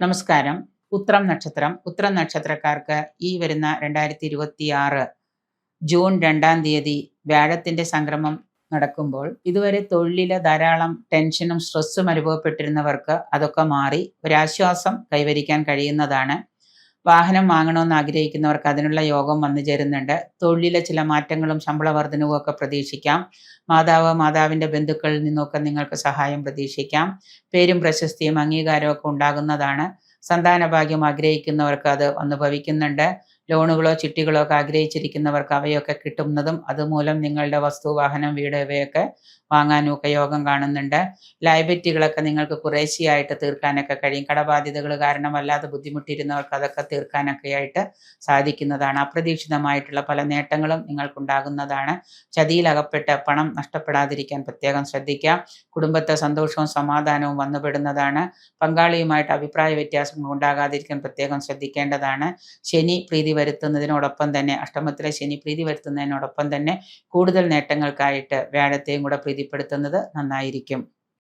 നമസ്കാരം. ഉത്രം നക്ഷത്രക്കാർക്ക് ഈ വരുന്ന 2026 ജൂൺ 2 വ്യാഴത്തിന്റെ സംക്രമം നടക്കുമ്പോൾ ഇതുവരെ തൊഴിലില് ധാരാളം ടെൻഷനും സ്ട്രെസ്സും അനുഭവപ്പെട്ടിരുന്നവർക്ക് അതൊക്കെ മാറി ഒരാശ്വാസം കൈവരിക്കാൻ കഴിയുന്നതാണ്. വാഹനം വാങ്ങണമെന്ന് ആഗ്രഹിക്കുന്നവർക്ക് അതിനുള്ള യോഗം വന്നു ചേരുന്നുണ്ട്. തൊഴിലിലെ ചില മാറ്റങ്ങളും ശമ്പള വർധനവും ഒക്കെ പ്രതീക്ഷിക്കാം. മാതാവിൻ്റെ ബന്ധുക്കളിൽ നിന്നൊക്കെ നിങ്ങൾക്ക് സഹായം പ്രതീക്ഷിക്കാം. പേരും പ്രശസ്തിയും അംഗീകാരവും ഒക്കെ ഉണ്ടാകുന്നതാണ്. സന്താന ഭാഗ്യം ആഗ്രഹിക്കുന്നവർക്ക് അത് വന്നു ഭവിക്കുന്നുണ്ട്. ലോണുകളോ ചിട്ടികളോ ഒക്കെ ആഗ്രഹിച്ചിരിക്കുന്നവർക്ക് അവയൊക്കെ കിട്ടുന്നതും അതുമൂലം നിങ്ങളുടെ വസ്തു, വാഹനം, വീട് ഇവയൊക്കെ വാങ്ങാനും ഒക്കെ യോഗം കാണുന്നുണ്ട്. ലയബിലിറ്റികളൊക്കെ നിങ്ങൾക്ക് കുറേശ്ശെയായിട്ട് തീർക്കാനൊക്കെ കഴിയും. കടബാധ്യതകൾ കാരണം വല്ലാതെ ബുദ്ധിമുട്ടിയിരുന്നവർക്ക് അതൊക്കെ തീർക്കാനൊക്കെ ആയിട്ട് സാധിക്കുന്നതാണ്. അപ്രതീക്ഷിതമായിട്ടുള്ള പല നേട്ടങ്ങളും നിങ്ങൾക്കുണ്ടാകുന്നതാണ്. ചതിയിലകപ്പെട്ട് പണം നഷ്ടപ്പെടാതിരിക്കാൻ പ്രത്യേകം ശ്രദ്ധിക്കുക. കുടുംബത്തെ സന്തോഷവും സമാധാനവും വന്നുപെടുന്നതാണ്. പങ്കാളിയുമായിട്ട് അഭിപ്രായ വ്യത്യാസങ്ങൾ ഉണ്ടാകാതിരിക്കാൻ പ്രത്യേകം ശ്രദ്ധിക്കേണ്ടതാണ്. ശനി പ്രീതി വരുത്തുന്നതിനോടൊപ്പം തന്നെ അഷ്ടമത്തിലെ ശനി പ്രീതി വരുത്തുന്നതിനോടൊപ്പം തന്നെ കൂടുതൽ നേട്ടങ്ങൾക്കായിട്ട് വ്യാഴത്തെയും കൂടെ പ്രീതിപ്പെടുത്തുന്നത് നന്നായിരിക്കും.